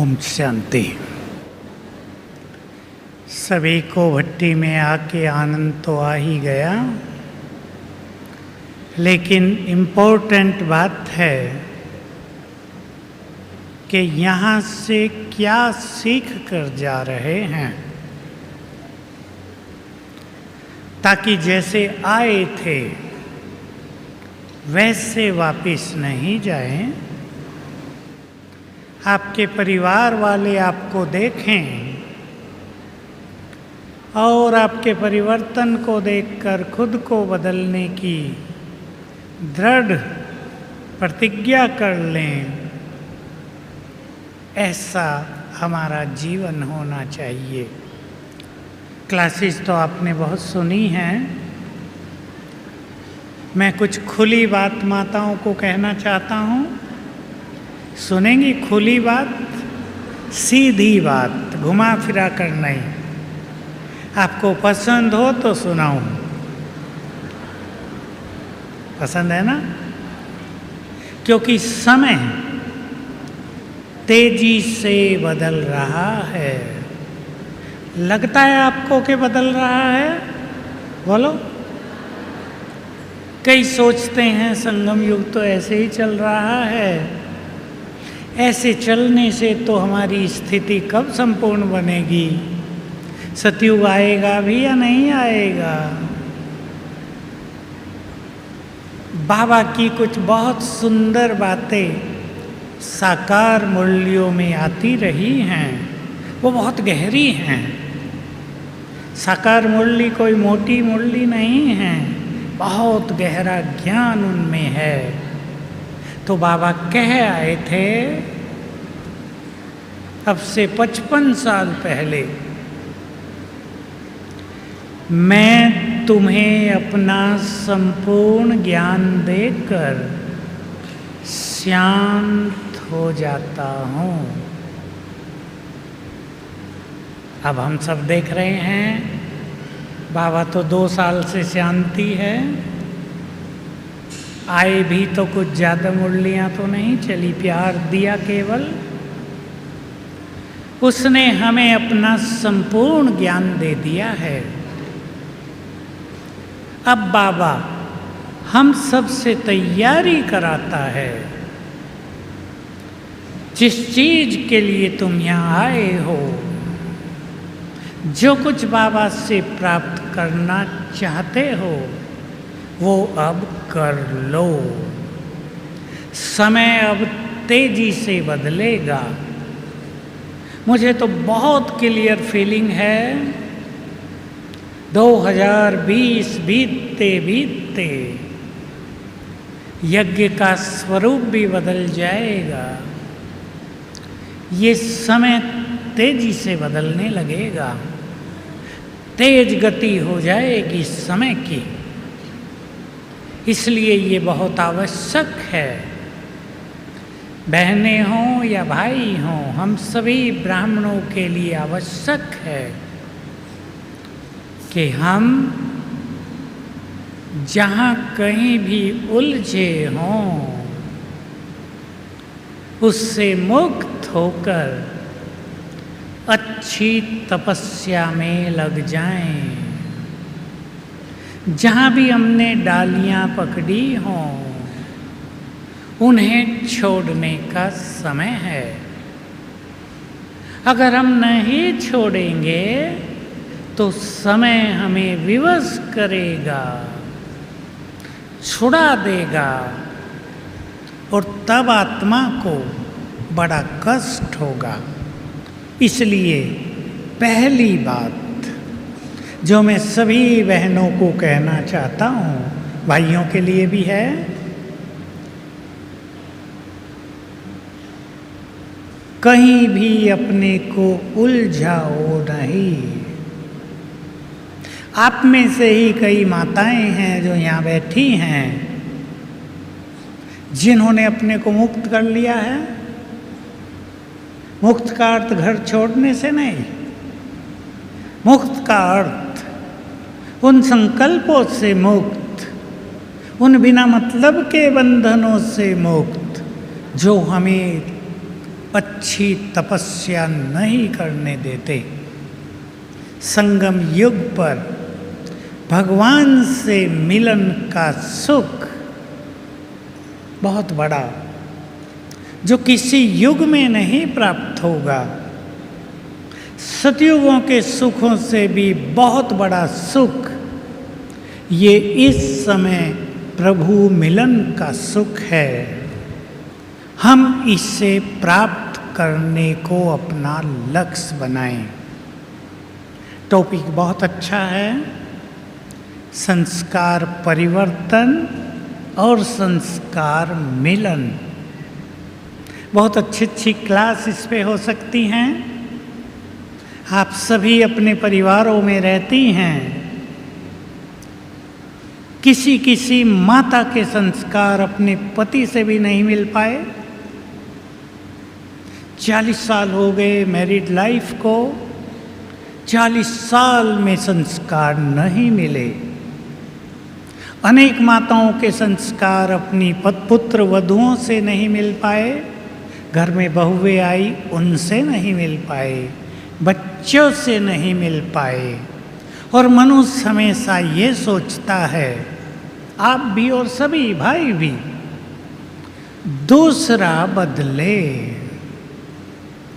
ओम शांति। सभी को भट्टी में आके आनंद तो आ ही गया, लेकिन इम्पोर्टेंट बात है कि यहाँ से क्या सीख कर जा रहे हैं, ताकि जैसे आए थे वैसे वापिस नहीं जाएं। आपके परिवार वाले आपको देखें और आपके परिवर्तन को देखकर खुद को बदलने की दृढ़ प्रतिज्ञा कर लें। ऐसा हमारा जीवन होना चाहिए। क्लासेस तो आपने बहुत सुनी हैं। मैं कुछ खुली बात माताओं को कहना चाहता हूँ। सुनेंगी? खुली बात, सीधी बात, घुमा फिरा कर नहीं। आपको पसंद हो तो सुनाऊं। पसंद है ना? क्योंकि समय तेजी से बदल रहा है। लगता है आपको कि बदल रहा है? बोलो। कई सोचते हैं संगम युग तो ऐसे ही चल रहा है। ऐसे चलने से तो हमारी स्थिति कब संपूर्ण बनेगी? सतयुग आएगा भी या नहीं आएगा? बाबा की कुछ बहुत सुंदर बातें साकार मुरलियों में आती रही हैं, वो बहुत गहरी हैं। साकार मुरली कोई मोटी मुरली नहीं है, बहुत गहरा ज्ञान उनमें है। तो बाबा कह आए थे अब से 55 साल पहले, मैं तुम्हें अपना संपूर्ण ज्ञान देकर शांत हो जाता हूँ। अब हम सब देख रहे हैं, बाबा तो 2 साल से शांति है। आए भी तो कुछ ज़्यादा मुरलियाँ तो नहीं चली, प्यार दिया केवल। उसने हमें अपना संपूर्ण ज्ञान दे दिया है। अब बाबा हम सब से तैयारी कराता है। जिस चीज के लिए तुम यहाँ आए हो, जो कुछ बाबा से प्राप्त करना चाहते हो, वो अब कर लो। समय अब तेजी से बदलेगा। मुझे तो बहुत क्लियर फीलिंग है, 2020 बीतते बीतते यज्ञ का स्वरूप भी बदल जाएगा। ये समय तेजी से बदलने लगेगा, तेज गति हो जाएगी समय की। इसलिए ये बहुत आवश्यक है, बहनें हों या भाई हों, हम सभी ब्राह्मणों के लिए आवश्यक है कि हम जहाँ कहीं भी उलझे हों, उससे मुक्त होकर अच्छी तपस्या में लग जाएं। जहाँ भी हमने डालियाँ पकड़ी हों, उन्हें छोड़ने का समय है। अगर हम नहीं छोड़ेंगे तो समय हमें विवश करेगा, छुड़ा देगा, और तब आत्मा को बड़ा कष्ट होगा। इसलिए पहली बात जो मैं सभी बहनों को कहना चाहता हूँ, भाइयों के लिए भी है, कहीं भी अपने को उलझाओ नहीं। आप में से ही कई माताएं हैं जो यहाँ बैठी हैं, जिन्होंने अपने को मुक्त कर लिया है। मुक्त का अर्थ घर छोड़ने से नहीं, मुक्त का अर्थ उन संकल्पों से मुक्त, उन बिना मतलब के बंधनों से मुक्त जो हमें अच्छी तपस्या नहीं करने देते। संगम युग पर भगवान से मिलन का सुख बहुत बड़ा, जो किसी युग में नहीं प्राप्त होगा। सतयुगों के सुखों से भी बहुत बड़ा सुख ये इस समय प्रभु मिलन का सुख है। हम इसे प्राप्त करने को अपना लक्ष्य बनाएं। टॉपिक बहुत अच्छा है, संस्कार परिवर्तन और संस्कार मिलन। बहुत अच्छी अच्छी क्लास इस पे हो सकती हैं। आप सभी अपने परिवारों में रहती हैं। किसी किसी माता के संस्कार अपने पति से भी नहीं मिल पाए। 40 साल हो गए मैरिड लाइफ को, 40 साल में संस्कार नहीं मिले। अनेक माताओं के संस्कार अपनी पुत्र वधुओं से नहीं मिल पाए। घर में बहुएं आई, उनसे नहीं मिल पाए, बच्चों से नहीं मिल पाए। और मनुष्य हमेशा ये सोचता है, आप भी और सभी भाई भी, दूसरा बदले।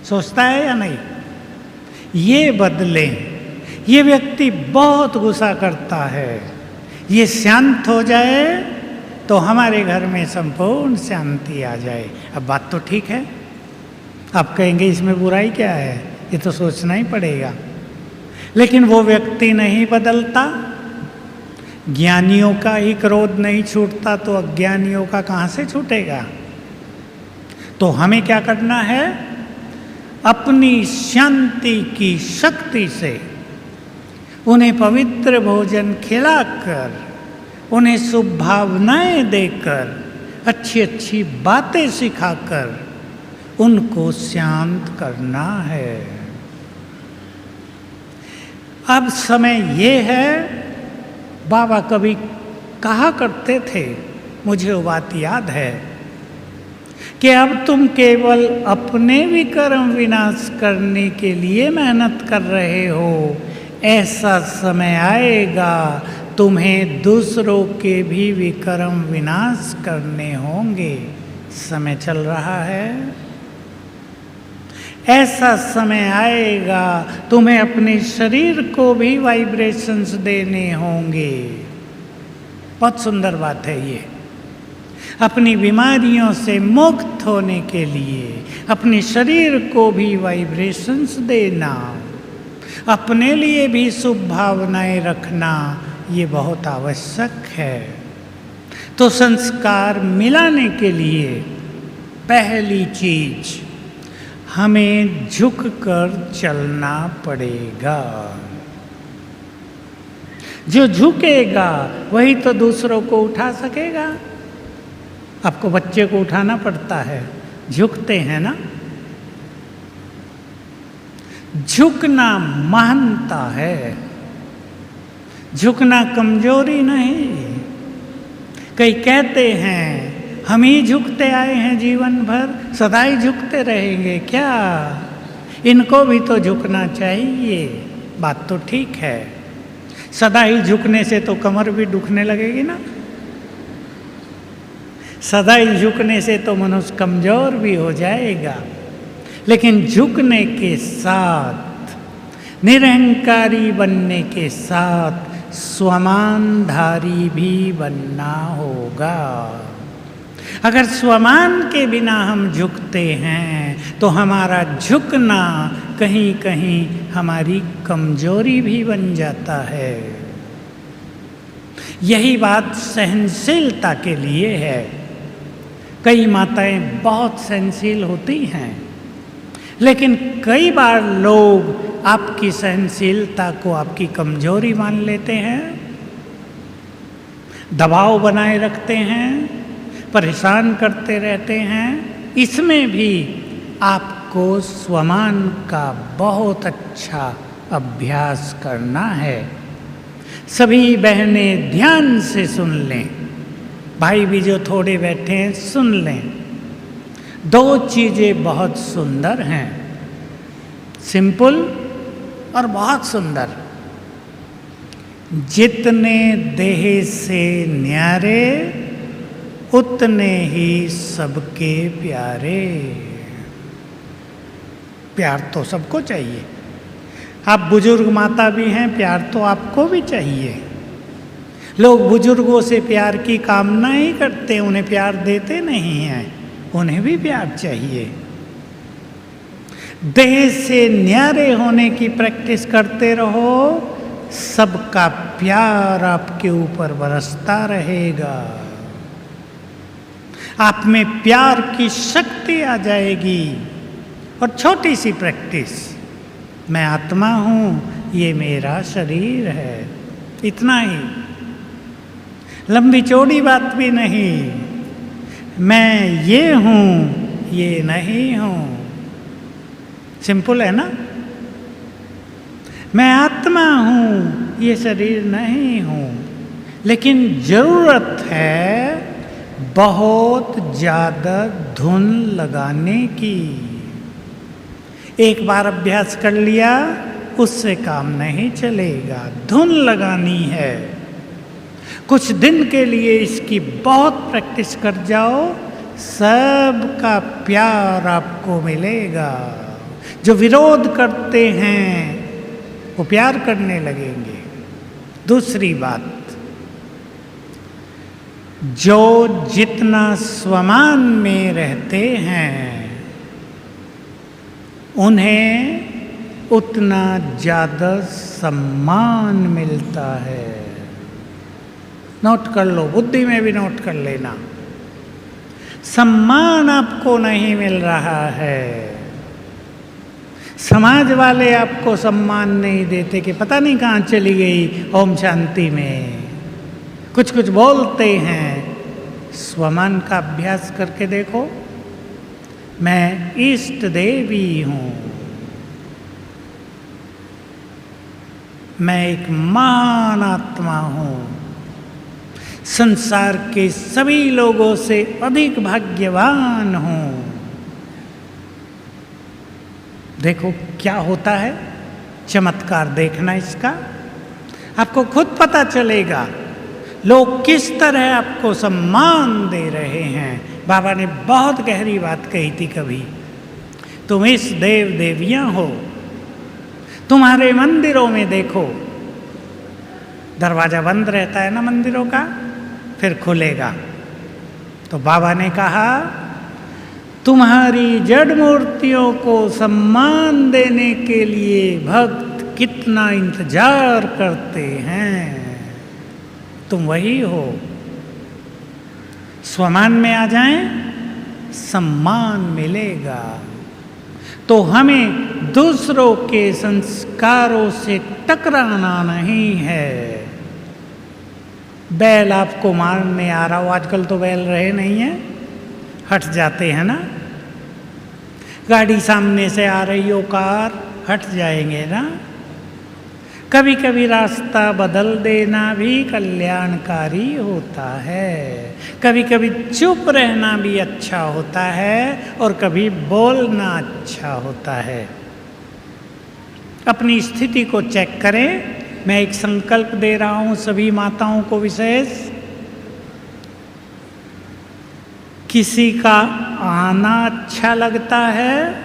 सोचता है या नहीं? ये बदले। ये व्यक्ति बहुत गुस्सा करता है, ये शांत हो जाए तो हमारे घर में संपूर्ण शांति आ जाए। अब बात तो ठीक है, आप कहेंगे इसमें बुराई क्या है, ये तो सोचना ही पड़ेगा। लेकिन वो व्यक्ति नहीं बदलता। ज्ञानियों का ही क्रोध नहीं छूटता तो अज्ञानियों का कहाँ से छूटेगा? तो हमें क्या करना है? अपनी शांति की शक्ति से उन्हें पवित्र भोजन खिलाकर, उन्हें शुभ भावनाएं देकर, अच्छी अच्छी बातें सिखाकर उनको शांत करना है। अब समय ये है, बाबा कभी कहा करते थे, मुझे वो बात याद है, कि अब तुम केवल अपने विकर्म विनाश करने के लिए मेहनत कर रहे हो। ऐसा समय आएगा तुम्हें दूसरों के भी विकर्म विनाश करने होंगे। समय चल रहा है। ऐसा समय आएगा तुम्हें अपने शरीर को भी वाइब्रेशंस देने होंगे। बहुत सुंदर बात है ये। अपनी बीमारियों से मुक्त होने के लिए अपने शरीर को भी वाइब्रेशंस देना, अपने लिए भी शुभ भावनाएं रखना, ये बहुत आवश्यक है। तो संस्कार मिलाने के लिए पहली चीज, हमें झुककर चलना पड़ेगा। जो झुकेगा वही तो दूसरों को उठा सकेगा। आपको बच्चे को उठाना पड़ता है, झुकते हैं ना। झुकना महानता है, झुकना कमजोरी नहीं। कई कहते हैं हम ही झुकते आए हैं जीवन भर, सदा ही झुकते रहेंगे क्या? इनको भी तो झुकना चाहिए। बात तो ठीक है, सदा ही झुकने से तो कमर भी दुखने लगेगी ना। सदा ही झुकने से तो मनुष्य कमजोर भी हो जाएगा। लेकिन झुकने के साथ, निरहंकारी बनने के साथ स्वमानधारी भी बनना होगा। अगर स्वमान के बिना हम झुकते हैं तो हमारा झुकना कहीं कहीं हमारी कमजोरी भी बन जाता है। यही बात सहनशीलता के लिए है। कई माताएं बहुत सहनशील होती हैं, लेकिन कई बार लोग आपकी सहनशीलता को आपकी कमजोरी मान लेते हैं, दबाव बनाए रखते हैं, परेशान करते रहते हैं। इसमें भी आपको स्वमान का बहुत अच्छा अभ्यास करना है। सभी बहनें ध्यान से सुन लें, भाई भी जो थोड़े बैठे हैं सुन लें। दो चीजें बहुत सुंदर हैं, सिंपल और बहुत सुंदर। जितने देह से न्यारे उतने ही सबके प्यारे। प्यार तो सबको चाहिए। आप बुजुर्ग माता भी हैं, प्यार तो आपको भी चाहिए। लोग बुजुर्गों से प्यार की कामना ही करते, उन्हें प्यार देते नहीं हैं, उन्हें भी प्यार चाहिए। देह से न्यारे होने की प्रैक्टिस करते रहो, सबका प्यार आपके ऊपर बरसता रहेगा। आप में प्यार की शक्ति आ जाएगी। और छोटी सी प्रैक्टिस, मैं आत्मा हूं, ये मेरा शरीर है, इतना ही। लंबी चौड़ी बात भी नहीं। मैं ये हूं, ये नहीं हूं। सिंपल है ना? मैं आत्मा हूं, ये शरीर नहीं हूं। लेकिन जरूरत है बहुत ज्यादा धुन लगाने की। एक बार अभ्यास कर लिया, उससे काम नहीं चलेगा, धुन लगानी है। कुछ दिन के लिए इसकी बहुत प्रैक्टिस कर जाओ, सबका प्यार आपको मिलेगा। जो विरोध करते हैं वो प्यार करने लगेंगे। दूसरी बात, जो जितना स्वमान में रहते हैं उन्हें उतना ज्यादा सम्मान मिलता है। नोट कर लो, बुद्धि में भी नोट कर लेना। सम्मान आपको नहीं मिल रहा है। समाज वाले आपको सम्मान नहीं देते कि पता नहीं कहाँ चली गई ओम शांति में, कुछ कुछ बोलते हैं। स्वमान का अभ्यास करके देखो। मैं इष्ट देवी हूं, मैं एक महान आत्मा हूं, संसार के सभी लोगों से अधिक भाग्यवान हूं। देखो क्या होता है, चमत्कार देखना इसका, आपको खुद पता चलेगा। लोग किस तरह आपको सम्मान दे रहे हैं। बाबा ने बहुत गहरी बात कही थी कभी, तुम इस देव देवियां हो। तुम्हारे मंदिरों में देखो, दरवाजा बंद रहता है ना मंदिरों का, फिर खुलेगा। तो बाबा ने कहा, तुम्हारी जड़ मूर्तियों को सम्मान देने के लिए भक्त कितना इंतजार करते हैं, तुम वही हो। स्वमान में आ जाएं, सम्मान मिलेगा। तो हमें दूसरों के संस्कारों से टकराना नहीं है। बैल आपको मारने आ रहा हो, आजकल तो बैल रहे नहीं है, हट जाते हैं ना। गाड़ी सामने से आ रही हो, कार, हट जाएंगे ना। कभी कभी रास्ता बदल देना भी कल्याणकारी होता है। कभी कभी चुप रहना भी अच्छा होता है और कभी बोलना अच्छा होता है। अपनी स्थिति को चेक करें। मैं एक संकल्प दे रहा हूं सभी माताओं को विशेष। किसी का आना अच्छा लगता है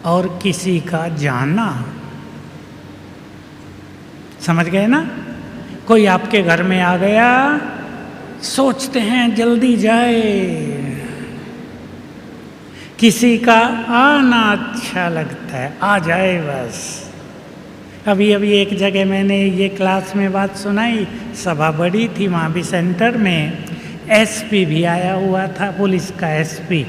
और किसी का जाना। समझ गए ना? कोई आपके घर में आ गया, सोचते हैं जल्दी जाए। किसी का आना अच्छा लगता है, आ जाए बस। अभी अभी एक जगह मैंने ये क्लास में बात सुनाई, सभा बड़ी थी, वहाँ भी सेंटर में एसपी भी आया हुआ था, पुलिस का एसपी।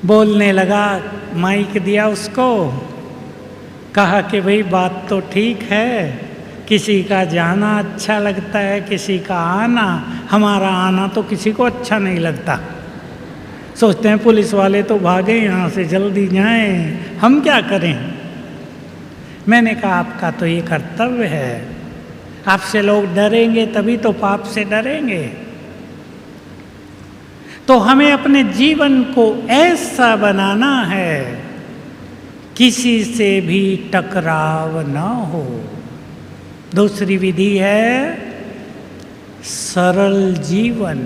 बोलने लगा, माइक दिया उसको, कहा कि भाई बात तो ठीक है, किसी का जाना अच्छा लगता है, किसी का आना। हमारा आना तो किसी को अच्छा नहीं लगता। सोचते हैं पुलिस वाले तो भागे यहाँ से, जल्दी जाएं, हम क्या करें। मैंने कहा आपका तो ये कर्तव्य है। आपसे लोग डरेंगे तभी तो पाप से डरेंगे। तो हमें अपने जीवन को ऐसा बनाना है किसी से भी टकराव न हो। दूसरी विधि है सरल जीवन,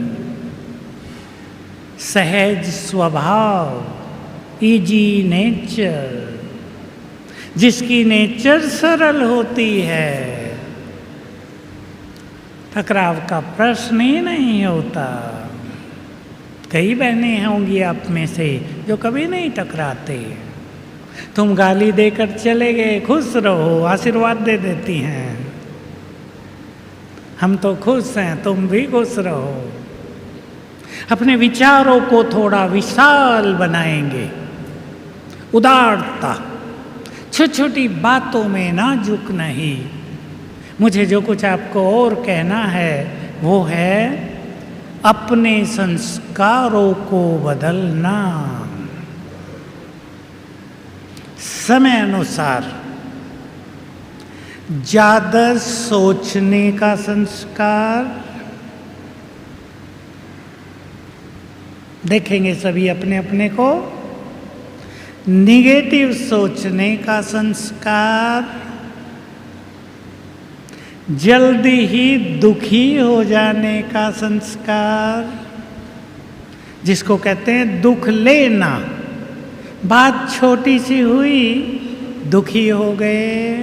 सहज स्वभाव, इजी नेचर। जिसकी नेचर सरल होती है, टकराव का प्रश्न ही नहीं होता। कई बहनें होंगी आप में से जो कभी नहीं टकराते। तुम गाली देकर चले गए, खुश रहो, आशीर्वाद दे देती हैं। हम तो खुश हैं, तुम भी खुश रहो। अपने विचारों को थोड़ा विशाल बनाएंगे। उदारता, छोटी छोटी बातों में नाजुक नहीं। मुझे जो कुछ आपको और कहना है वो है अपने संस्कारों को बदलना। समय अनुसार ज्यादा सोचने का संस्कार, देखेंगे सभी अपने अपने को, निगेटिव सोचने का संस्कार, जल्दी ही दुखी हो जाने का संस्कार, जिसको कहते हैं दुख लेना। बात छोटी सी हुई, दुखी हो गए।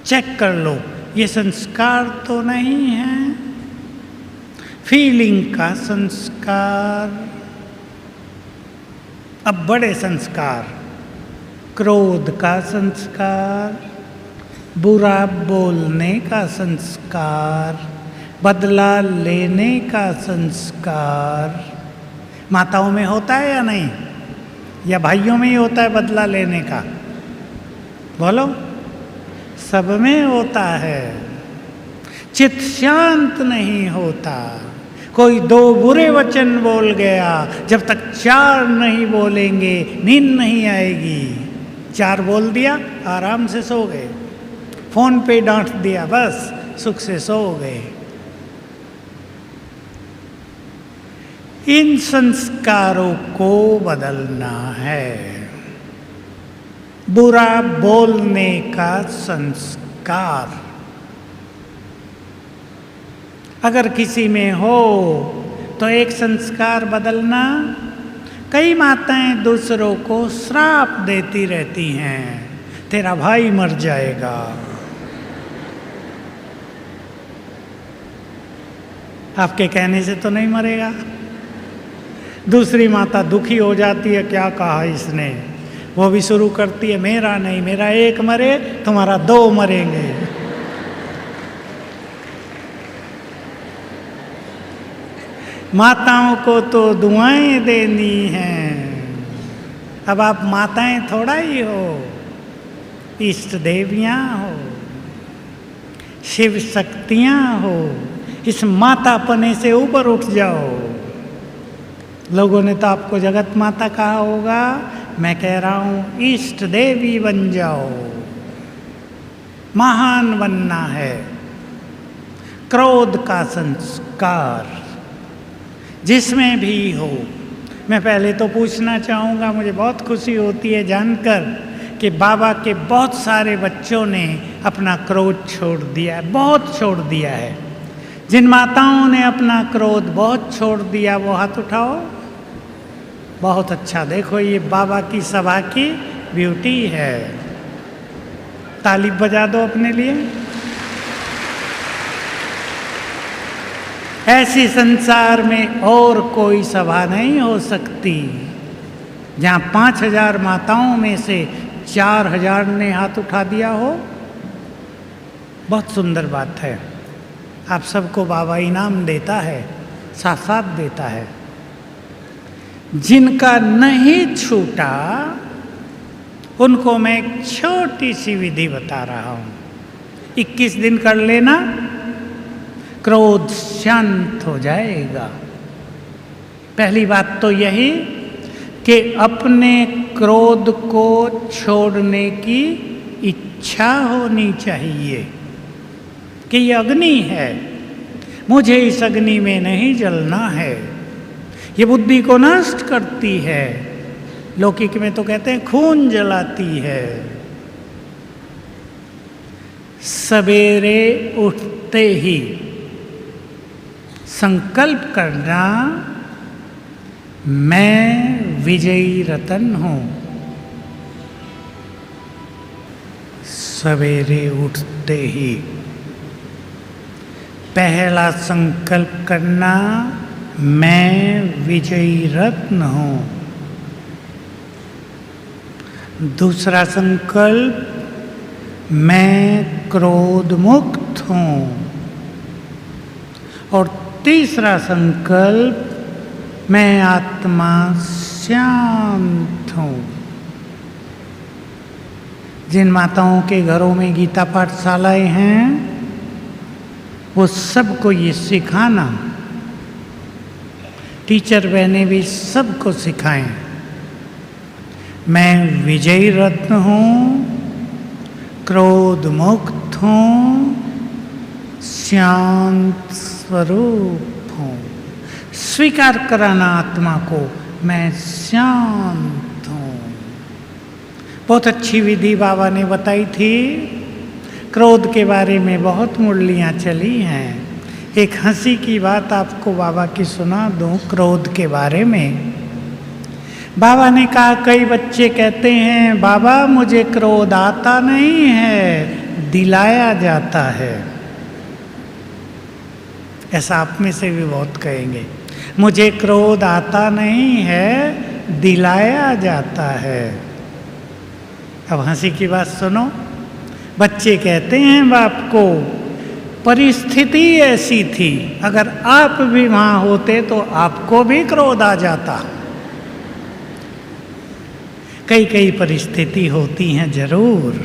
चेक कर लो ये संस्कार तो नहीं है। फीलिंग का संस्कार। अब बड़े संस्कार, क्रोध का संस्कार, बुरा बोलने का संस्कार, बदला लेने का संस्कार। माताओं में होता है या नहीं, या भाइयों में ही होता है बदला लेने का? बोलो, सब में होता है। चित्त शांत नहीं होता। कोई दो बुरे वचन बोल गया, जब तक चार नहीं बोलेंगे नींद नहीं आएगी। चार बोल दिया, आराम से सो गए। फोन पे डांट दिया, बस सुख से सो गए। इन संस्कारों को बदलना है। बुरा बोलने का संस्कार अगर किसी में हो तो एक संस्कार बदलना। कई माताएं दूसरों को श्राप देती रहती हैं, तेरा भाई मर जाएगा। आपके कहने से तो नहीं मरेगा। दूसरी माता दुखी हो जाती है, क्या कहा इसने, वो भी शुरू करती है, मेरा नहीं, मेरा एक मरे, तुम्हारा दो मरेंगे। माताओं को तो दुआएं देनी हैं। अब आप माताएं थोड़ा ही हो, इष्ट देवियां हो, शिव शक्तियां हो। इस मातापने से ऊपर उठ जाओ। लोगों ने तो आपको जगत माता कहा होगा, मैं कह रहा हूं इष्ट देवी बन जाओ। महान बनना है। क्रोध का संस्कार जिसमें भी हो। मैं पहले तो पूछना चाहूँगा, मुझे बहुत खुशी होती है जानकर कि बाबा के बहुत सारे बच्चों ने अपना क्रोध छोड़ दिया है, बहुत छोड़ दिया है। जिन माताओं ने अपना क्रोध बहुत छोड़ दिया वो हाथ उठाओ। बहुत अच्छा, देखो ये बाबा की सभा की ब्यूटी है। ताली बजा दो अपने लिए। ऐसी संसार में और कोई सभा नहीं हो सकती जहाँ 5000 माताओं में से 4000 ने हाथ उठा दिया हो। बहुत सुंदर बात है। आप सबको बाबा इनाम देता है, साथ देता है। जिनका नहीं छूटा उनको मैं एक छोटी सी विधि बता रहा हूँ। 21 दिन कर लेना, क्रोध शांत हो जाएगा। पहली बात तो यही कि अपने क्रोध को छोड़ने की इच्छा होनी चाहिए कि ये अग्नि है, मुझे इस अग्नि में नहीं जलना है। ये बुद्धि को नष्ट करती है। लौकिक में तो कहते हैं खून जलाती है। सवेरे उठते ही संकल्प करना, मैं विजयी रतन हूं। सवेरे उठते ही पहला संकल्प करना, मैं विजयी रत्न हूं। दूसरा संकल्प, मैं क्रोध मुक्त हूं। और तीसरा संकल्प, मैं आत्मा शांत हूं। जिन माताओं के घरों में गीता पाठशालाएं हैं, वो सबको ये सिखाना, टीचर बहने भी सबको सिखाएं, मैं विजयी रत्न हूं, क्रोध मुक्त हूं, शांत स्वरूप हूं। स्वीकार कराना आत्मा को, मैं शांत हूं। बहुत अच्छी विधि बाबा ने बताई थी। क्रोध के बारे में बहुत मुरलियां चली हैं। एक हंसी की बात आपको बाबा की सुना दूं क्रोध के बारे में। बाबा ने कहा, कई बच्चे कहते हैं बाबा मुझे क्रोध आता नहीं है, दिलाया जाता है। ऐसा आप में से भी बहुत कहेंगे, मुझे क्रोध आता नहीं है, दिलाया जाता है। अब हंसी की बात सुनो। बच्चे कहते हैं बाप को, परिस्थिति ऐसी थी, अगर आप भी वहां होते तो आपको भी क्रोध आ जाता। कई कई परिस्थिति होती हैं जरूर,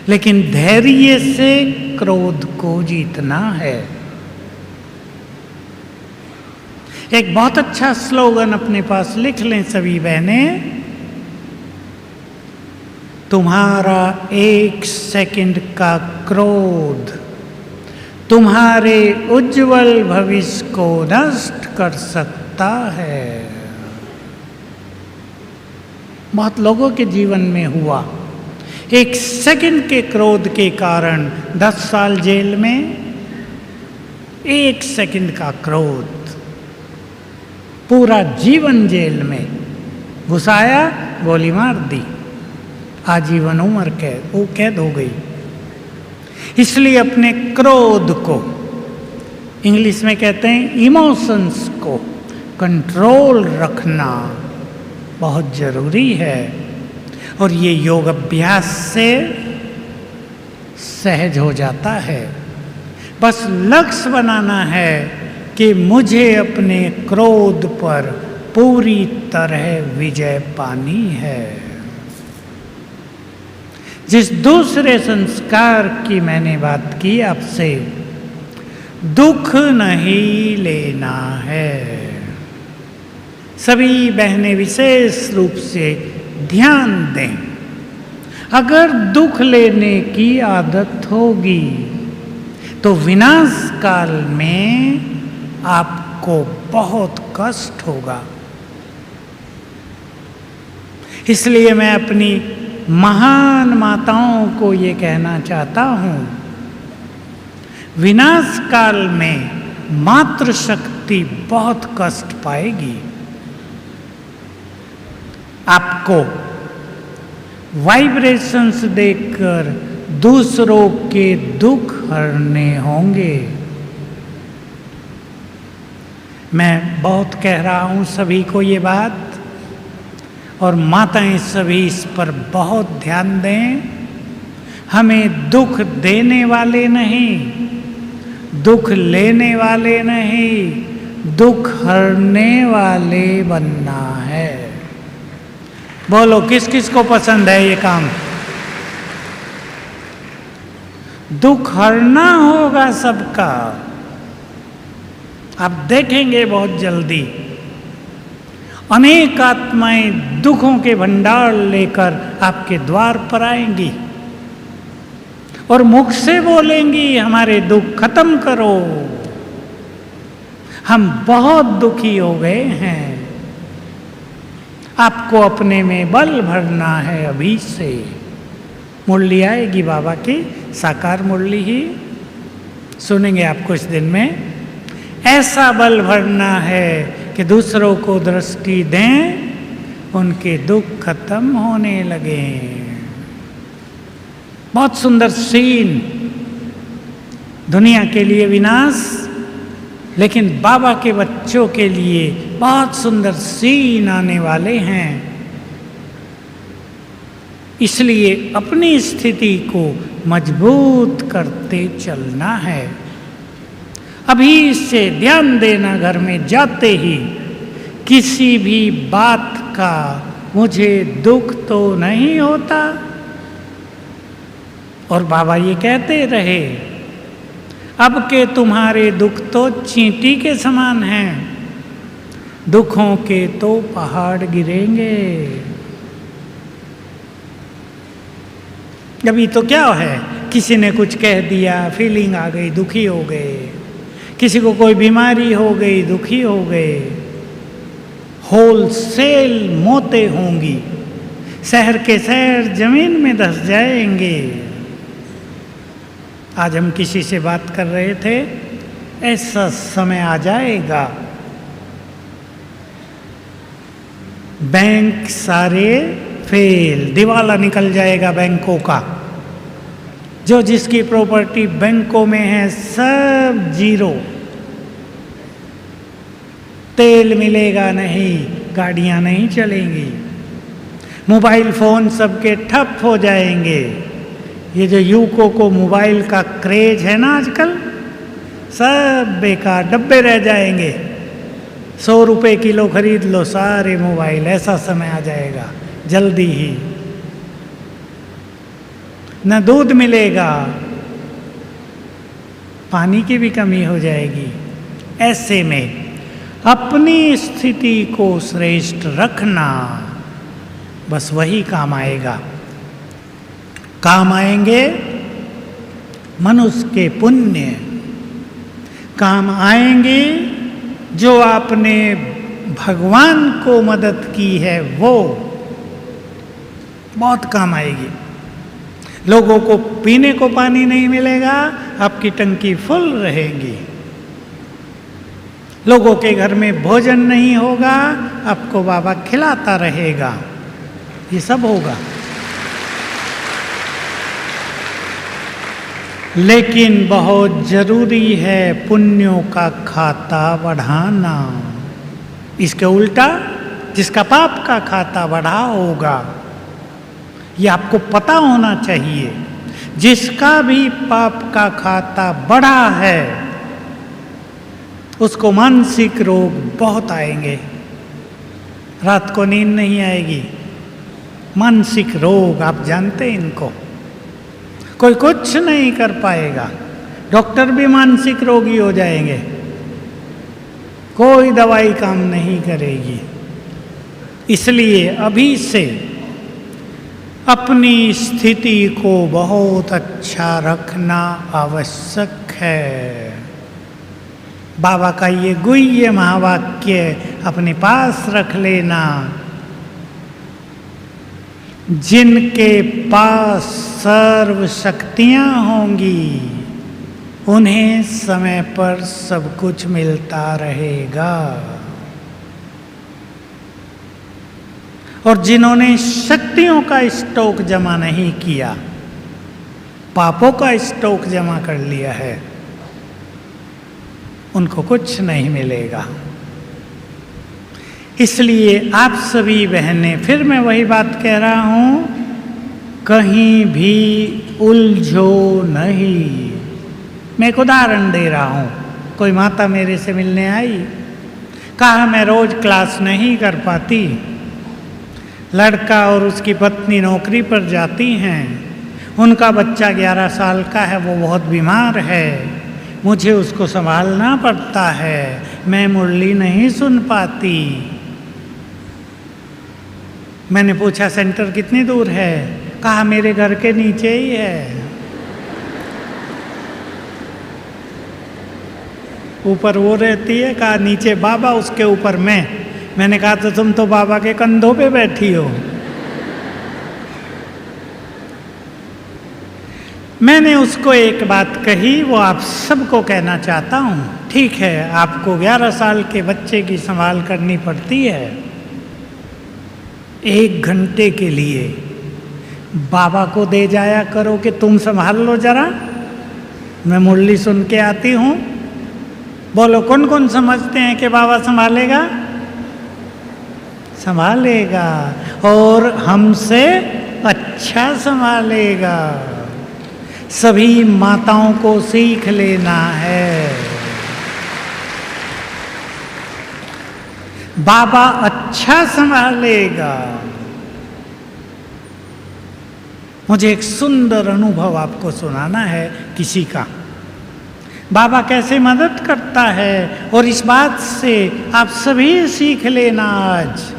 लेकिन धैर्य से क्रोध को जीतना है। एक बहुत अच्छा स्लोगन अपने पास लिख लें सभी बहनें। तुम्हारा 1 सेकंड का क्रोध तुम्हारे उज्जवल भविष्य को नष्ट कर सकता है। बहुत लोगों के जीवन में हुआ। 1 सेकंड के क्रोध के कारण 10 साल जेल में। 1 सेकंड का क्रोध पूरा जीवन जेल में घुसाया, गोली मार दी, आजीवन उम्र कैद हो गई। इसलिए अपने क्रोध को, इंग्लिश में कहते हैं इमोशंस को कंट्रोल रखना बहुत जरूरी है। और ये योग अभ्यास से सहज हो जाता है। बस लक्ष्य बनाना है कि मुझे अपने क्रोध पर पूरी तरह विजय पानी है। जिस दूसरे संस्कार की मैंने बात की आपसे, दुख नहीं लेना है। सभी बहनें विशेष रूप से ध्यान दें। अगर दुख लेने की आदत होगी तो विनाश काल में आपको बहुत कष्ट होगा। इसलिए मैं अपनी महान माताओं को ये कहना चाहता हूं, विनाश काल में मातृशक्ति बहुत कष्ट पाएगी। आपको वाइब्रेशंस देखकर दूसरों के दुख हरने होंगे। मैं बहुत कह रहा हूं सभी को ये बात, और माताएं सभी इस पर बहुत ध्यान दें। हमें दुख देने वाले नहीं, दुख लेने वाले नहीं, दुख हरने वाले बनना है। बोलो किस किस को पसंद है ये काम? दुख हरना होगा सबका। आप देखेंगे बहुत जल्दी अनेक आत्माएं दुखों के भंडार लेकर आपके द्वार पर आएंगी और मुख से बोलेंगी, हमारे दुख खत्म करो। हम बहुत दुखी हो गए हैं, आपको अपने में बल भरना है अभी से। मुरली आएगी बाबा की, साकार मुरली ही सुनेंगे आप कुछ दिन में। ऐसा बल भरना है कि दूसरों को दृष्टि दें, उनके दुख खत्म होने लगे। बहुत सुंदर सीन, दुनिया के लिए विनाश, लेकिन बाबा के बच्चों के लिए बहुत सुंदर सीन आने वाले हैं। इसलिए अपनी स्थिति को मजबूत करते चलना है। अभी से ध्यान देना, घर में जाते ही किसी भी बात का मुझे दुख तो नहीं होता। और बाबा ये कहते रहे, अब के तुम्हारे दुख तो चींटी के समान हैं, दुखों के तो पहाड़ गिरेंगे। अभी तो क्या है, किसी ने कुछ कह दिया, फीलिंग आ गई, दुखी हो गए। किसी को कोई बीमारी हो गई, दुखी हो गए। होलसेल मौतें होंगी, शहर के शहर जमीन में धंस जाएंगे। आज हम किसी से बात कर रहे थे, ऐसा समय आ जाएगा, बैंक सारे फेल, दिवाला निकल जाएगा बैंकों का। जो जिसकी प्रॉपर्टी बैंकों में है सब जीरो, तेल मिलेगा नहीं, गाड़ियां नहीं चलेंगी, मोबाइल फोन सबके ठप हो जाएंगे। ये जो युवकों को मोबाइल का क्रेज है ना आजकल, सब बेकार, डब्बे रह जाएंगे। 100 रुपए किलो खरीद लो सारे मोबाइल, ऐसा समय आ जाएगा जल्दी ही। न दूध मिलेगा, पानी की भी कमी हो जाएगी। ऐसे में अपनी स्थिति को श्रेष्ठ रखना, बस वही काम आएगा। काम आएंगे मनुष्य के पुण्य, काम आएंगे जो आपने भगवान को मदद की है, वो बहुत काम आएगी। लोगों को पीने को पानी नहीं मिलेगा, आपकी टंकी फुल रहेगी। लोगों के घर में भोजन नहीं होगा, आपको बाबा खिलाता रहेगा। ये सब होगा। लेकिन बहुत जरूरी है पुण्यों का खाता बढ़ाना। इसके उल्टा जिसका पाप का खाता बढ़ा होगा, ये आपको पता होना चाहिए। जिसका भी पाप का खाता बढ़ा है, उसको मानसिक रोग बहुत आएंगे। रात को नींद नहीं आएगी। मानसिक रोग आप जानते हैं इनको, कोई कुछ नहीं कर पाएगा। डॉक्टर भी मानसिक रोगी हो जाएंगे, कोई दवाई काम नहीं करेगी। इसलिए अभी से अपनी स्थिति को बहुत अच्छा रखना आवश्यक है। बाबा का ये गुह्य महावाक्य अपने पास रख लेना। जिनके पास सर्व शक्तियां होंगी, उन्हें समय पर सब कुछ मिलता रहेगा। और जिन्होंने शक्तियों का स्टॉक जमा नहीं किया, पापों का स्टॉक जमा कर लिया है, उनको कुछ नहीं मिलेगा। इसलिए आप सभी बहनें, फिर मैं वही बात कह रहा हूं, कहीं भी उलझो नहीं। मैं एक उदाहरण दे रहा हूं। कोई माता मेरे से मिलने आई, कहा मैं रोज क्लास नहीं कर पाती, लड़का और उसकी पत्नी नौकरी पर जाती हैं, उनका बच्चा 11 साल का है, वो बहुत बीमार है, मुझे उसको संभालना पड़ता है, मैं मुरली नहीं सुन पाती। मैंने पूछा सेंटर कितनी दूर है? कहा मेरे घर के नीचे ही है। ऊपर वो रहती है, कहा नीचे बाबा, उसके ऊपर मैंने कहा तो तुम तो बाबा के कंधों पे बैठी हो। मैंने उसको एक बात कही, वो आप सबको कहना चाहता हूँ। ठीक है, आपको 11 साल के बच्चे की संभाल करनी पड़ती है, 1 घंटे के लिए बाबा को दे जाया करो कि तुम संभाल लो जरा, मैं मुरली सुन के आती हूँ। बोलो कौन कौन समझते हैं कि बाबा संभालेगा? संभालेगा, और हमसे अच्छा संभालेगा। सभी माताओं को सीख लेना है, बाबा अच्छा संभालेगा। मुझे एक सुंदर अनुभव आपको सुनाना है किसी का। बाबा कैसे मदद करता है, और इस बात से आप सभी सीख लेना आज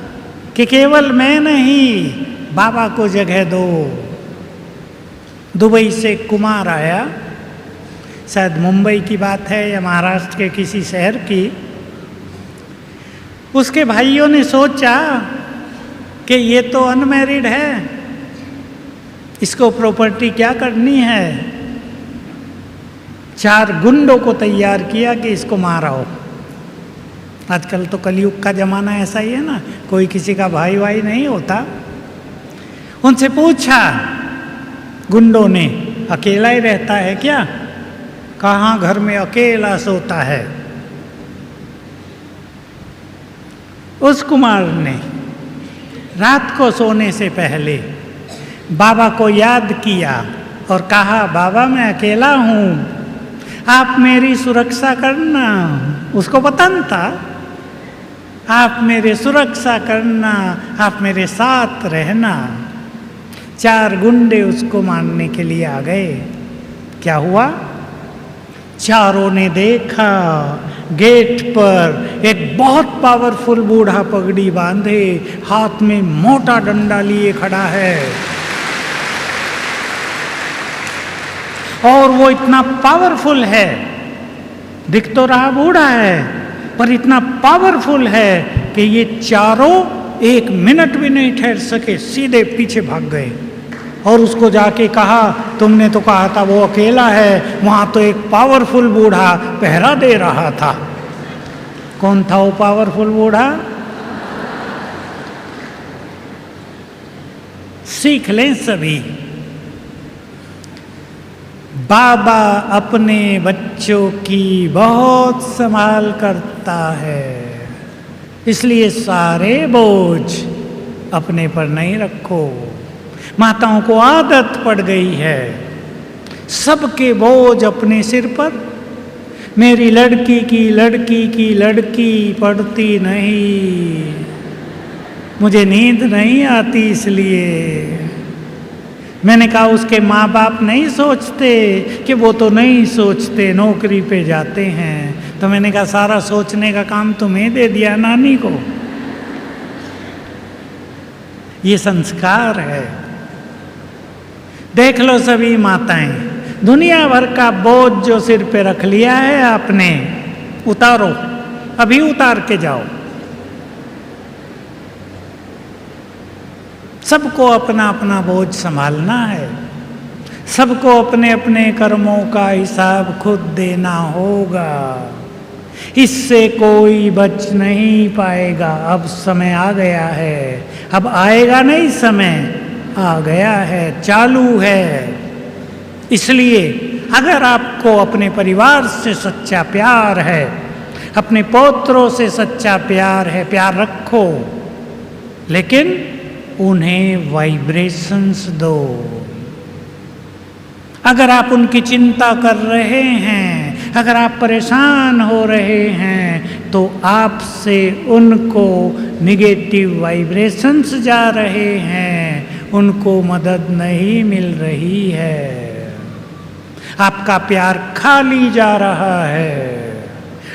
कि केवल मैं नहीं, बाबा को जगह दो। दुबई से कुमार आया, शायद मुंबई की बात है या महाराष्ट्र के किसी शहर की। उसके भाइयों ने सोचा कि ये तो अनमैरिड है, इसको प्रॉपर्टी क्या करनी है। 4 गुंडों को तैयार किया कि इसको मारो। आजकल तो कलयुग का जमाना ऐसा ही है ना, कोई किसी का भाई वाई नहीं होता। उनसे पूछा गुंडों ने, अकेला ही रहता है क्या? कहाँ घर में अकेला सोता है। उस कुमार ने रात को सोने से पहले बाबा को याद किया और कहा, बाबा मैं अकेला हूँ, आप मेरी सुरक्षा करना। उसको पता न था, आप मेरी सुरक्षा करना, आप मेरे साथ रहना। 4 गुंडे उसको मारने के लिए आ गए। क्या हुआ? चारों ने देखा गेट पर एक बहुत पावरफुल बूढ़ा पगड़ी बांधे, हाथ में मोटा डंडा लिए खड़ा है, और वो इतना पावरफुल है, दिख तो रहा बूढ़ा है पर इतना पावरफुल है कि ये चारों 1 मिनट भी नहीं ठहर सके, सीधे पीछे भाग गए। और उसको जाके कहा, तुमने तो कहा था वो अकेला है, वहां तो एक पावरफुल बूढ़ा पहरा दे रहा था। कौन था वो पावरफुल बूढ़ा? सीख लें सभी, बाबा अपने बच्चों की बहुत संभाल करता है, इसलिए सारे बोझ अपने पर नहीं रखो। माताओं को आदत पड़ गई है सबके बोझ अपने सिर पर। मेरी लड़की की लड़की पढ़ती नहीं, मुझे नींद नहीं आती, इसलिए मैंने कहा उसके माँ बाप नहीं सोचते कि वो तो नहीं सोचते, नौकरी पे जाते हैं। तो मैंने कहा सारा सोचने का काम तुम्हें दे दिया नानी को। ये संस्कार है। देख लो सभी माताएं, दुनिया भर का बोझ जो सिर पे रख लिया है आपने, उतारो, अभी उतार के जाओ। सबको अपना अपना बोझ संभालना है, सबको अपने अपने कर्मों का हिसाब खुद देना होगा। इससे कोई बच नहीं पाएगा। अब समय आ गया है, अब आएगा नहीं, समय आ गया है, चालू है। इसलिए अगर आपको अपने परिवार से सच्चा प्यार है, अपने पौत्रों से सच्चा प्यार है, प्यार रखो, लेकिन उन्हें वाइब्रेशंस दो। अगर आप उनकी चिंता कर रहे हैं, अगर आप परेशान हो रहे हैं, तो आपसे उनको निगेटिव वाइब्रेशंस जा रहे हैं, उनको मदद नहीं मिल रही है, आपका प्यार खाली जा रहा है,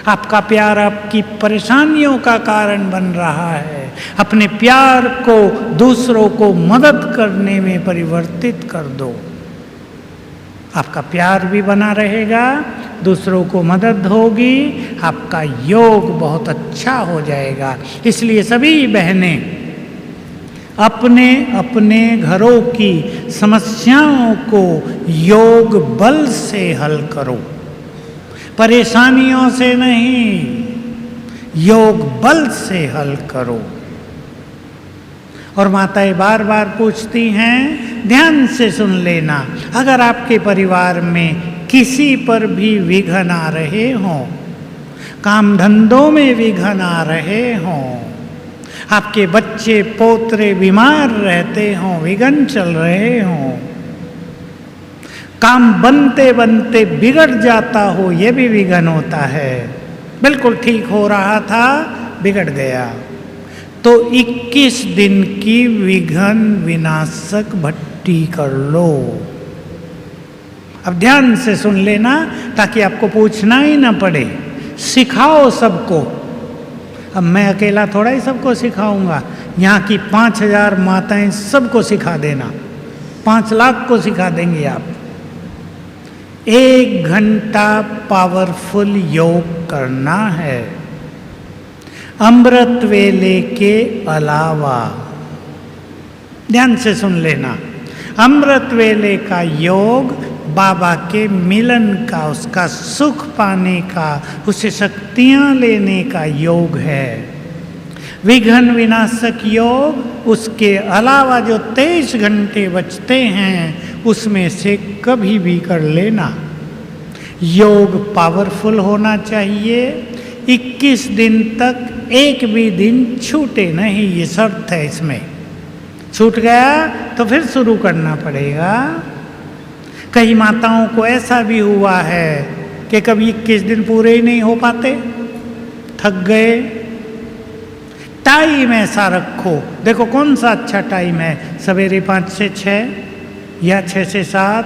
आपका प्यार आपकी परेशानियों का कारण बन रहा है। अपने प्यार को दूसरों को मदद करने में परिवर्तित कर दो, आपका प्यार भी बना रहेगा, दूसरों को मदद होगी, आपका योग बहुत अच्छा हो जाएगा। इसलिए सभी बहनें अपने अपने घरों की समस्याओं को योग बल से हल करो, परेशानियों से नहीं, योग बल से हल करो। और माताएं बार बार पूछती हैं, ध्यान से सुन लेना, अगर आपके परिवार में किसी पर भी विघ्न आ रहे हों, काम धंधों में विघ्न आ रहे हों, आपके बच्चे पोतरे बीमार रहते हों, विघ्न चल रहे हों, काम बनते बनते बिगड़ जाता हो, ये भी विघ्न होता है, बिल्कुल ठीक हो रहा था बिगड़ गया, तो 21 दिन की विघ्न विनाशक भट्टी कर लो। अब ध्यान से सुन लेना ताकि आपको पूछना ही ना पड़े, सिखाओ सबको। अब मैं अकेला थोड़ा ही सबको सिखाऊंगा, यहाँ की 5000 माताएं सबको सिखा देना, 5 लाख को सिखा देंगे आप। 1 घंटा पावरफुल योग करना है, अमृत वेले के अलावा। ध्यान से सुन लेना, अमृत वेले का योग बाबा के मिलन का, उसका सुख पाने का, उसे शक्तियां लेने का योग है। विघ्न विनाशक योग उसके अलावा जो 23 घंटे बचते हैं उसमें से कभी भी कर लेना। योग पावरफुल होना चाहिए, 21 दिन तक एक भी दिन छूटे नहीं, ये शर्त है इसमें। छूट गया तो फिर शुरू करना पड़ेगा। कई माताओं को ऐसा भी हुआ है कि कभी 21 दिन पूरे ही नहीं हो पाते, थक गए। टाइम ऐसा रखो, देखो कौन सा अच्छा टाइम है, सवेरे 5 से 6 या 6 से 7,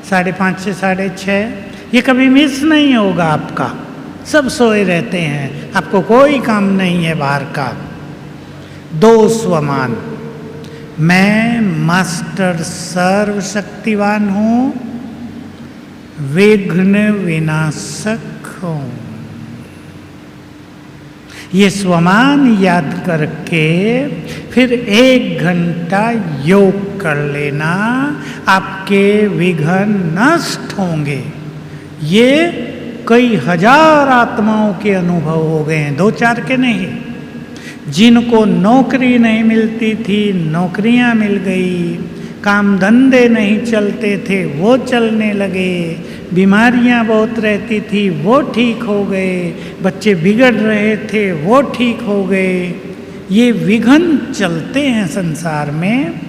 5:30 से 6:30, ये कभी मिस नहीं होगा आपका। सब सोए रहते हैं, आपको कोई काम नहीं है बाहर का। 2 स्वमान, मैं मास्टर सर्वशक्तिवान हूँ, विघ्न विनाशक हूँ। ये स्वमान याद करके फिर 1 घंटा योग कर लेना, आपके विघ्न नष्ट होंगे। ये कई हजार आत्माओं के अनुभव हो गए हैं, 2-4 के नहीं। जिनको नौकरी नहीं मिलती थी, नौकरियां मिल गई, काम धंधे नहीं चलते थे वो चलने लगे, बीमारियां बहुत रहती थी वो ठीक हो गए, बच्चे बिगड़ रहे थे वो ठीक हो गए। ये विघ्न चलते हैं संसार में,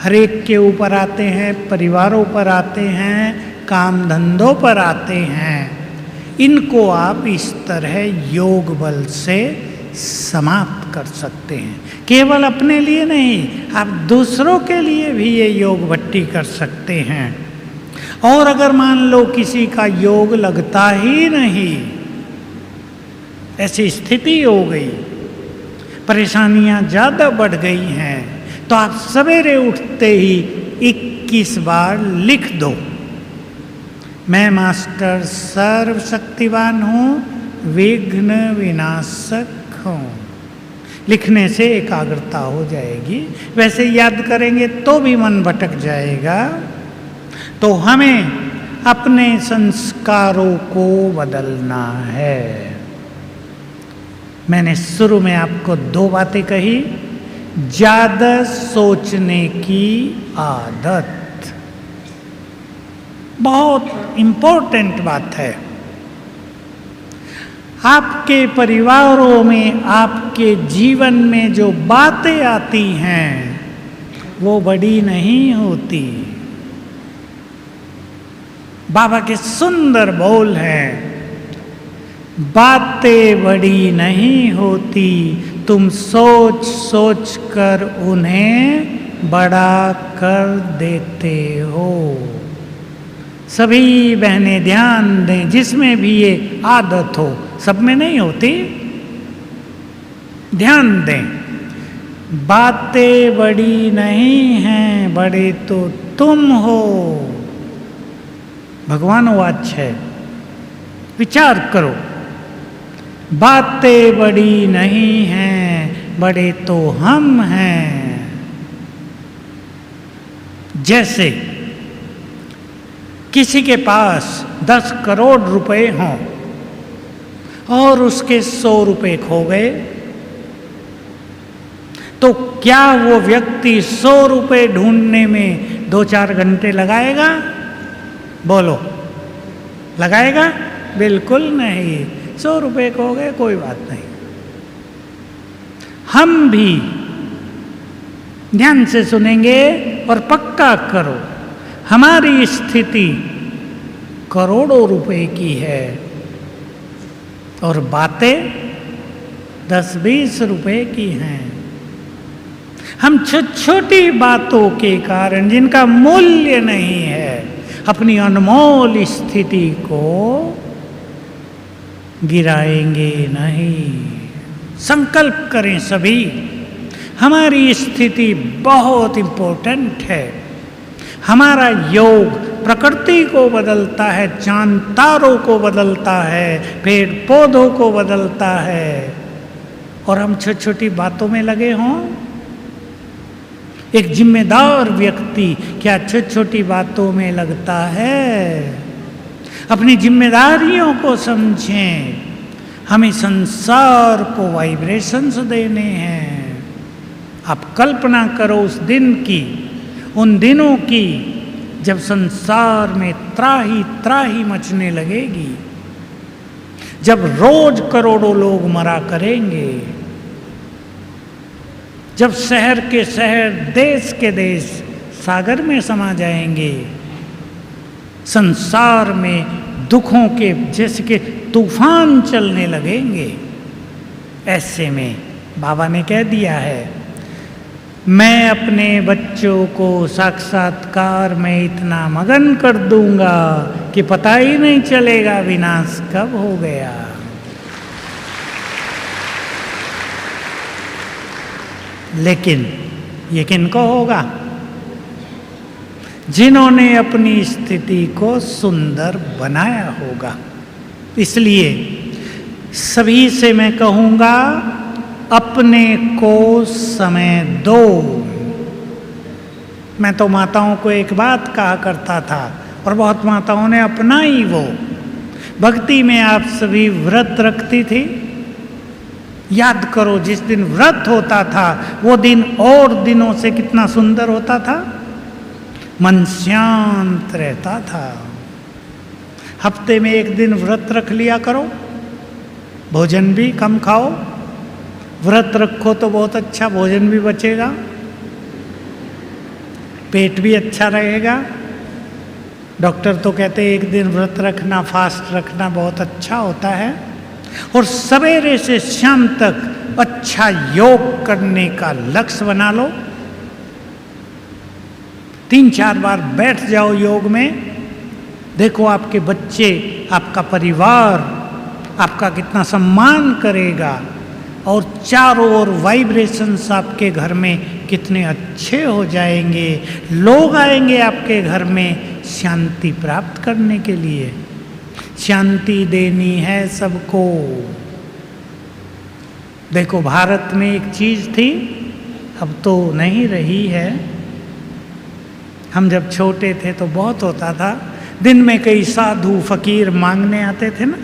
हर एक के ऊपर आते हैं, परिवारों पर आते हैं, काम धंधों पर आते हैं। इनको आप इस तरह योग बल से समाप्त कर सकते हैं। केवल अपने लिए नहीं, आप दूसरों के लिए भी ये योग भट्टी कर सकते हैं। और अगर मान लो किसी का योग लगता ही नहीं, ऐसी स्थिति हो गई, परेशानियां ज़्यादा बढ़ गई हैं, तो आप सवेरे उठते ही 21 बार लिख दो, मैं मास्टर सर्वशक्तिवान हूँ, विघ्न विनाशक हूँ। लिखने से एकाग्रता हो जाएगी। वैसे याद करेंगे तो भी मन भटक जाएगा। तो हमें अपने संस्कारों को बदलना है। मैंने शुरू में आपको 2 बातें कही, ज़्यादा सोचने की आदत बहुत इम्पोर्टेंट बात है। आपके परिवारों में, आपके जीवन में जो बातें आती हैं वो बड़ी नहीं होती। बाबा के सुंदर बोल हैं, बातें बड़ी नहीं होती, तुम सोच सोच कर उन्हें बड़ा कर देते हो। सभी बहनें ध्यान दें, जिसमें भी ये आदत हो, सब में नहीं होती, ध्यान दें। बातें बड़ी नहीं हैं, बड़े तो तुम हो। भगवान वाच है, विचार करो, बातें बड़ी नहीं हैं, बड़े तो हम हैं। जैसे किसी के पास 10 करोड़ रुपए हों और उसके 100 रुपए खो गए, तो क्या वो व्यक्ति 100 रुपए ढूंढने में 2-4 घंटे लगाएगा? बोलो, लगाएगा? बिल्कुल नहीं। 100 रुपए खो गए, कोई बात नहीं। हम भी ध्यान से सुनेंगे और पक्का करो, हमारी स्थिति करोड़ों रुपए की है और बातें 10-20 रुपए की हैं। हम छोटी बातों के कारण, जिनका मूल्य नहीं है, अपनी अनमोल स्थिति को गिराएंगे नहीं। संकल्प करें सभी, हमारी स्थिति बहुत इंपॉर्टेंट है। हमारा योग प्रकृति को बदलता है, चांद तारों को बदलता है, पेड़ पौधों को बदलता है, और हम छोटी छोटी बातों में लगे हों। एक जिम्मेदार व्यक्ति क्या छोटी छोटी बातों में लगता है? अपनी जिम्मेदारियों को समझें। हमें संसार को वाइब्रेशंस देने हैं। आप कल्पना करो उस दिन की, उन दिनों की, जब संसार में त्राही त्राही मचने लगेगी, जब रोज करोड़ों लोग मरा करेंगे, जब शहर के शहर, देश के देश सागर में समा जाएंगे, संसार में दुखों के जैसे कि तूफान चलने लगेंगे। ऐसे में बाबा ने कह दिया है, मैं अपने बच्चों को साक्षात्कार में इतना मगन कर दूंगा कि पता ही नहीं चलेगा विनाश कब हो गया। लेकिन ये किनको होगा? जिन्होंने अपनी स्थिति को सुंदर बनाया होगा। इसलिए सभी से मैं कहूँगा, अपने को समय दो। मैं तो माताओं को एक बात कहा करता था और बहुत माताओं ने अपनाई वो। भक्ति में आप सभी व्रत रखती थी। याद करो, जिस दिन व्रत होता था वो दिन और दिनों से कितना सुंदर होता था। मन शांत रहता था। हफ्ते में एक दिन व्रत रख लिया करो, भोजन भी कम खाओ। व्रत रखो तो बहुत अच्छा भोजन भी बचेगा, पेट भी अच्छा रहेगा। डॉक्टर तो कहते हैं एक दिन व्रत रखना, फास्ट रखना बहुत अच्छा होता है। और सवेरे से शाम तक अच्छा योग करने का लक्ष्य बना लो। 3-4 बार बैठ जाओ योग में। देखो आपके बच्चे, आपका परिवार आपका कितना सम्मान करेगा और चारों ओर वाइब्रेशंस आपके घर में कितने अच्छे हो जाएंगे। लोग आएंगे आपके घर में शांति प्राप्त करने के लिए। शांति देनी है सबको। देखो, भारत में एक चीज थी, अब तो नहीं रही है। हम जब छोटे थे तो बहुत होता था, दिन में कई साधु फकीर मांगने आते थे ना।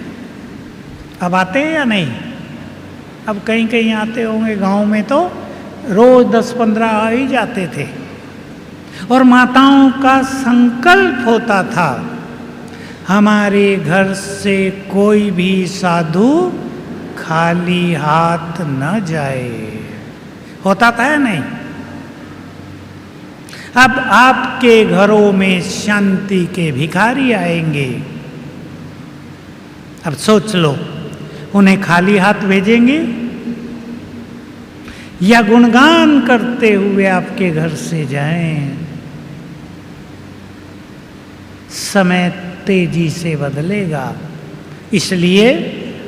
अब आते हैं या नहीं? अब कहीं कहीं आते होंगे, गांव में तो रोज 10-15 आ ही जाते थे। और माताओं का संकल्प होता था, हमारे घर से कोई भी साधु खाली हाथ न जाए। होता था या नहीं? अब आपके घरों में शांति के भिखारी आएंगे। अब सोच लो, उन्हें खाली हाथ भेजेंगे या गुणगान करते हुए आपके घर से जाएं? समय तेजी से बदलेगा, इसलिए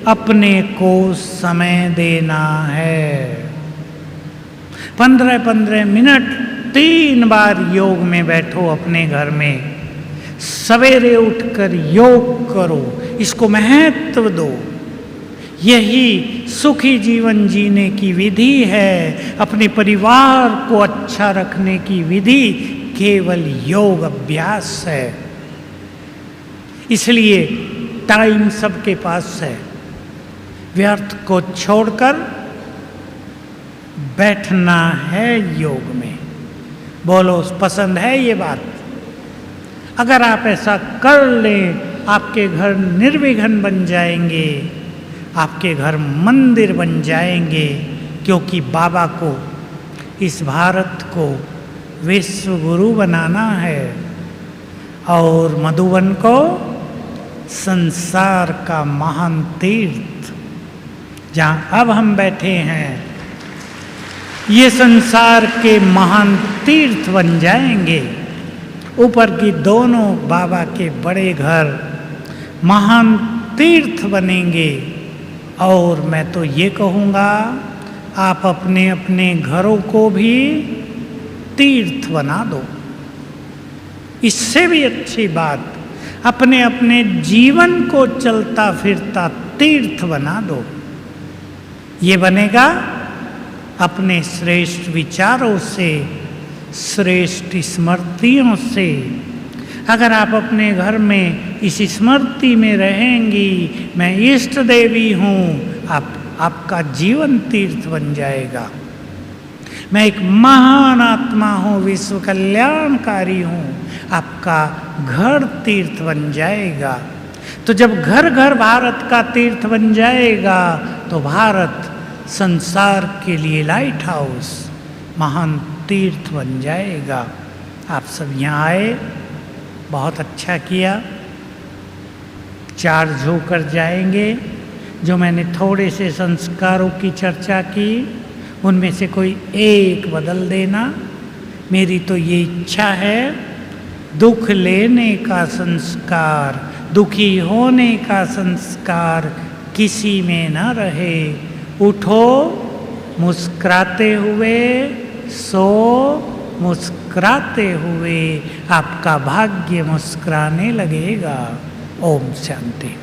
अपने को समय देना है। 15-15 मिनट 3 बार योग में बैठो अपने घर में। सवेरे उठकर योग करो, इसको महत्व दो। यही सुखी जीवन जीने की विधि है। अपने परिवार को अच्छा रखने की विधि केवल योग अभ्यास है। इसलिए टाइम सबके पास है। व्यर्थ को छोड़कर बैठना है योग में। बोलो, पसंद है ये बात? अगर आप ऐसा कर लें, आपके घर निर्विघ्न बन जाएंगे, आपके घर मंदिर बन जाएंगे, क्योंकि बाबा को, इस भारत को विश्व गुरु बनाना है और मधुबन को संसार का महान तीर्थ, जहाँ अब हम बैठे हैं, ये संसार के महान तीर्थ बन जाएंगे। ऊपर की दोनों बाबा के बड़े घर महान तीर्थ बनेंगे। और मैं तो ये कहूँगा, आप अपने अपने घरों को भी तीर्थ बना दो। इससे भी अच्छी बात, अपने अपने जीवन को चलता फिरता तीर्थ बना दो। ये बनेगा अपने श्रेष्ठ विचारों से, श्रेष्ठ स्मृतियों से। अगर आप अपने घर में इस स्मृति में रहेंगी, मैं इष्ट देवी हूँ, आपका जीवन तीर्थ बन जाएगा। मैं एक महान आत्मा हूँ, विश्व कल्याणकारी हूँ, आपका घर तीर्थ बन जाएगा। तो जब घर घर भारत का तीर्थ बन जाएगा, तो भारत संसार के लिए लाइट हाउस, महान तीर्थ बन जाएगा। आप सब यहाँ आए, बहुत अच्छा किया। चार्ज होकर जाएंगे। जो मैंने थोड़े से संस्कारों की चर्चा की, उनमें से कोई एक बदल देना। मेरी तो ये इच्छा है, दुख लेने का संस्कार, दुखी होने का संस्कार किसी में न रहे। उठो मुस्कुराते हुए, सो मुस्कुराते हुए, आपका भाग्य मुस्कुराने लगेगा। ओम शांति।